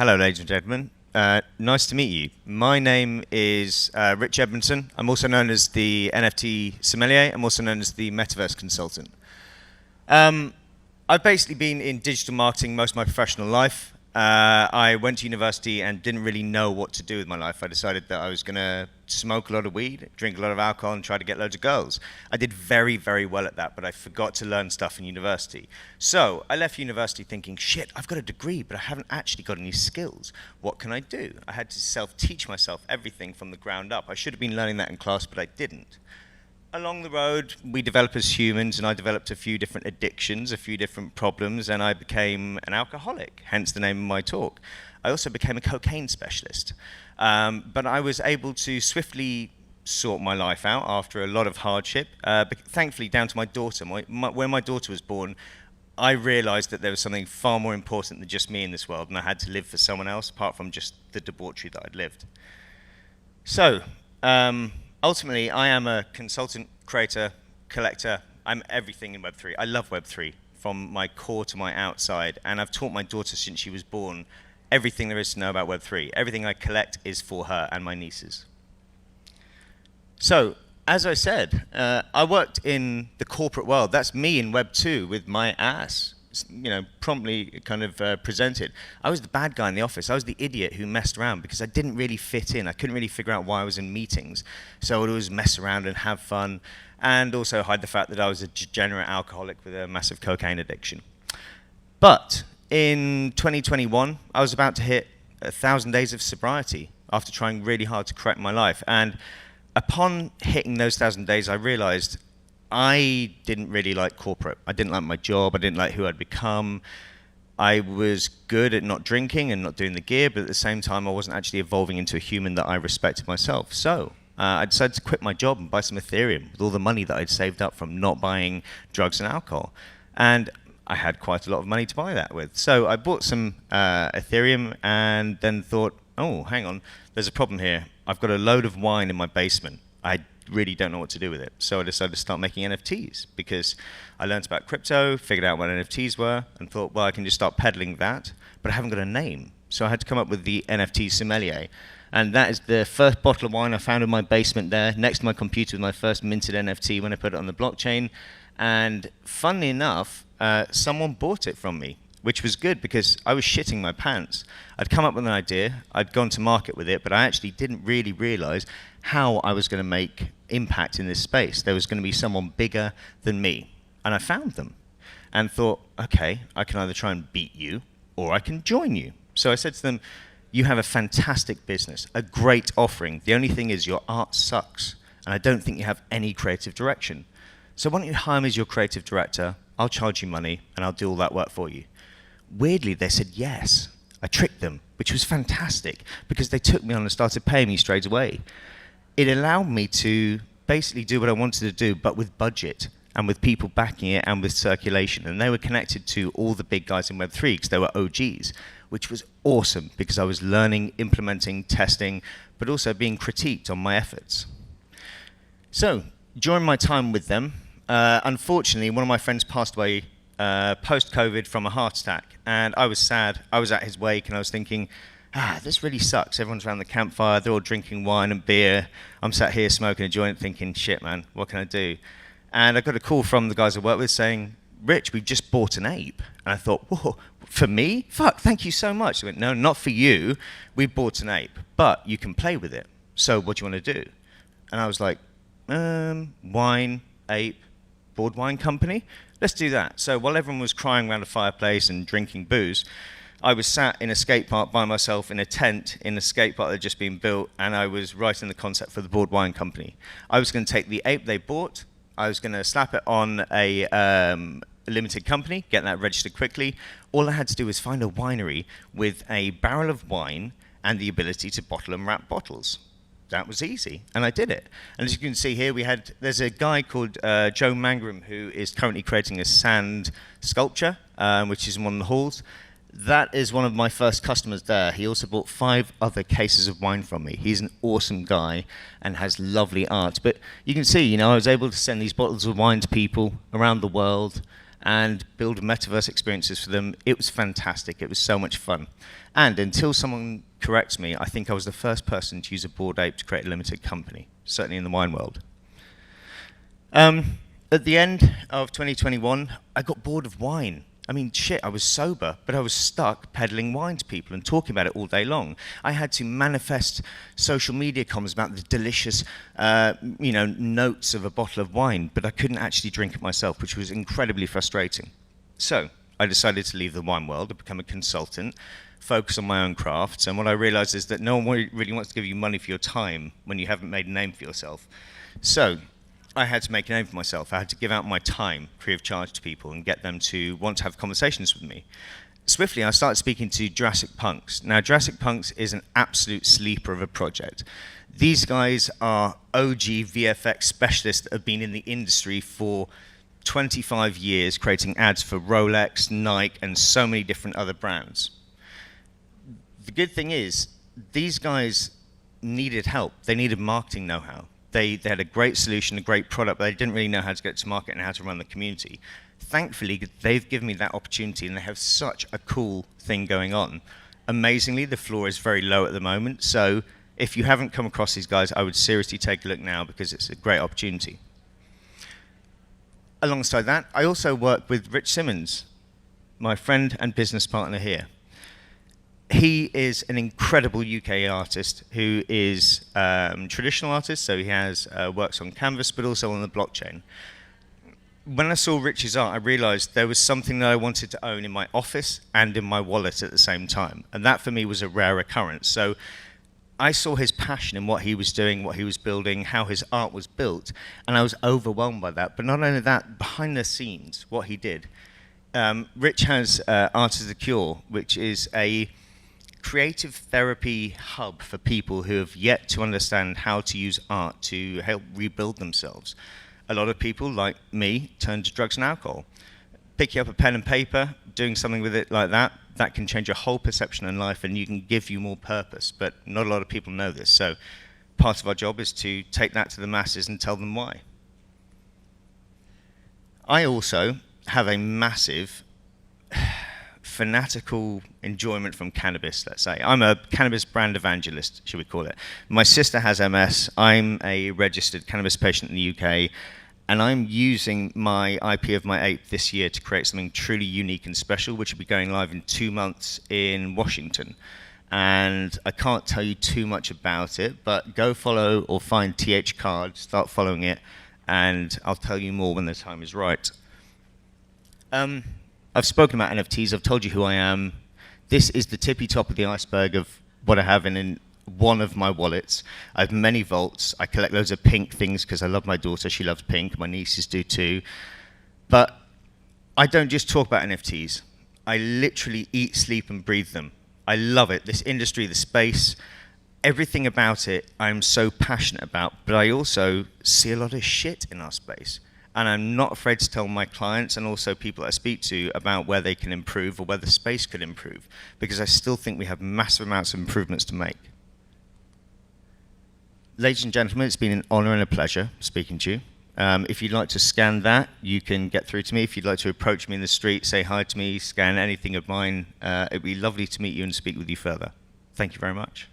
Hello, ladies and gentlemen. Nice to meet you. My name is Rich Edmondson. I'm also known as the NFT Sommelier. I'm also known as the Metaverse Consultant. I've basically been in digital marketing most of my professional life. I went to university and didn't really know what to do with my life. I decided that I was going to smoke a lot of weed, drink a lot of alcohol, and try to get loads of girls. I did very, very well at that, but I forgot to learn stuff in university. So I left university thinking, shit, I've got a degree, but I haven't actually got any skills. What can I do? I had to self-teach myself everything from the ground up. I should have been learning that in class, but I didn't. Along the road, we develop as humans, and I developed a few different addictions, a few different problems, and I became an alcoholic, hence the name of my talk. I also became a cocaine specialist. But I was able to swiftly sort my life out after a lot of hardship, thankfully down to my daughter. When my daughter was born, I realized that there was something far more important than just me in this world, and I had to live for someone else, apart from just the debauchery that I'd lived. So, ultimately, I am a consultant, creator, collector. I'm everything in Web3. I love Web3 from my core to my outside, and I've taught my daughter since she was born everything there is to know about Web3. Everything I collect is for her and my nieces. So, as I said, I worked in the corporate world. That's me in Web2 with my ass, promptly kind of presented. I was the bad guy in the office. I was the idiot who messed around because I didn't really fit in. I couldn't really figure out why I was in meetings. So I would always mess around and have fun, and also hide the fact that I was a degenerate alcoholic with a massive cocaine addiction. But in 2021, I was about to hit 1,000 days of sobriety after trying really hard to correct my life. And upon hitting those 1,000 days, I realized I didn't really like corporate. I didn't like my job. I didn't like who I'd become. I was good at not drinking and not doing the gear, but at the same time, I wasn't actually evolving into a human that I respected myself. So I decided to quit my job and buy some Ethereum with all the money that I'd saved up from not buying drugs and alcohol. And I had quite a lot of money to buy that with. So I bought some Ethereum and then thought, oh, hang on, there's a problem here. I've got a load of wine in my basement. I really don't know what to do with it. So I decided to start making NFTs because I learned about crypto, figured out what NFTs were, and thought, well, I can just start peddling that, but I haven't got a name. So I had to come up with the NFT Sommelier. And that is the first bottle of wine I found in my basement there, next to my computer with my first minted NFT when I put it on the blockchain. And funnily enough, someone bought it from me, which was good because I was shitting my pants. I'd come up with an idea, I'd gone to market with it, but I actually didn't really realize how I was going to make impact in this space. There was going to be someone bigger than me. And I found them and thought, okay, I can either try and beat you or I can join you. So I said to them, you have a fantastic business, a great offering. The only thing is your art sucks, and I don't think you have any creative direction. So why don't you hire me as your creative director? I'll charge you money, and I'll do all that work for you. Weirdly, they said yes. I tricked them, which was fantastic, because they took me on and started paying me straight away. It allowed me to basically do what I wanted to do, but with budget, and with people backing it, and with circulation. And they were connected to all the big guys in Web3, because they were OGs, which was awesome, because I was learning, implementing, testing, but also being critiqued on my efforts. So, during my time with them, unfortunately, one of my friends passed away post-COVID from a heart attack, and I was sad. I was at his wake, and I was thinking, this really sucks. Everyone's around the campfire, they're all drinking wine and beer. I'm sat here smoking a joint thinking, shit, man, what can I do? And I got a call from the guys I work with saying, Rich, we've just bought an ape. And I thought, whoa, for me? Fuck, thank you so much. They went, no, not for you. We bought an ape, but you can play with it. So what do you want to do? And I was like, wine, ape, board wine company? Let's do that. So while everyone was crying around a fireplace and drinking booze, I was sat in a skate park by myself in a tent in a skate park that had just been built, and I was writing the concept for the board wine company. I was going to take the ape they bought, I was going to slap it on a limited company, get that registered quickly. All I had to do was find a winery with a barrel of wine and the ability to bottle and wrap bottles. That was easy, and I did it. And as you can see here, there's a guy called Joe Mangrum who is currently creating a sand sculpture, which is in one of the halls. That is one of my first customers there. He also bought 5 other cases of wine from me. He's an awesome guy and has lovely art. But you can see, I was able to send these bottles of wine to people around the world, and build metaverse experiences for them. It was fantastic. It was so much fun. And until someone corrects me, I think I was the first person to use a Bored Ape to create a limited company, certainly in the wine world. At the end of 2021, I got bored of wine. I mean, shit, I was sober, but I was stuck peddling wine to people and talking about it all day long. I had to manifest social media comments about the delicious, notes of a bottle of wine, but I couldn't actually drink it myself, which was incredibly frustrating. So I decided to leave the wine world and become a consultant, focus on my own crafts, and what I realized is that no one really wants to give you money for your time when you haven't made a name for yourself. So I had to make a name for myself. I had to give out my time free of charge to people and get them to want to have conversations with me. Swiftly, I started speaking to Jurassic Punks. Now, Jurassic Punks is an absolute sleeper of a project. These guys are OG VFX specialists that have been in the industry for 25 years, creating ads for Rolex, Nike, and so many different other brands. The good thing is, these guys needed help. They needed marketing know-how. They had a great solution, a great product, but they didn't really know how to get to market and how to run the community. Thankfully, they've given me that opportunity, and they have such a cool thing going on. Amazingly, the floor is very low at the moment, so if you haven't come across these guys, I would seriously take a look now because it's a great opportunity. Alongside that, I also work with Rich Simmons, my friend and business partner here. He is an incredible UK artist who is traditional artist, so he has works on canvas, but also on the blockchain. When I saw Rich's art, I realized there was something that I wanted to own in my office and in my wallet at the same time, and that for me was a rare occurrence. So I saw his passion in what he was doing, what he was building, how his art was built, and I was overwhelmed by that. But not only that, behind the scenes, what he did. Rich has Art is the Cure, which is a creative therapy hub for people who have yet to understand how to use art to help rebuild themselves. A lot of people, like me, turn to drugs and alcohol. Picking up a pen and paper, doing something with it like that, that can change your whole perception in life and you can give you more purpose, but not a lot of people know this. So part of our job is to take that to the masses and tell them why. I also have a massive fanatical enjoyment from cannabis, let's say. I'm a cannabis brand evangelist, should we call it. My sister has MS. I'm a registered cannabis patient in the UK, and I'm using my IP of my ape this year to create something truly unique and special, which will be going live in 2 months in Washington. And I can't tell you too much about it, but go follow or find TH Card, start following it, and I'll tell you more when the time is right. I've spoken about NFTs, I've told you who I am. This is the tippy top of the iceberg of what I have in one of my wallets. I have many vaults. I collect loads of pink things because I love my daughter, she loves pink, my nieces do too. But I don't just talk about NFTs. I literally eat, sleep and breathe them. I love it, this industry, the space, everything about it I'm so passionate about, but I also see a lot of shit in our space. And I'm not afraid to tell my clients and also people I speak to about where they can improve or where the space could improve, because I still think we have massive amounts of improvements to make. Ladies and gentlemen, it's been an honor and a pleasure speaking to you. If you'd like to scan that, you can get through to me. If you'd like to approach me in the street, say hi to me, scan anything of mine, it'd be lovely to meet you and speak with you further. Thank you very much.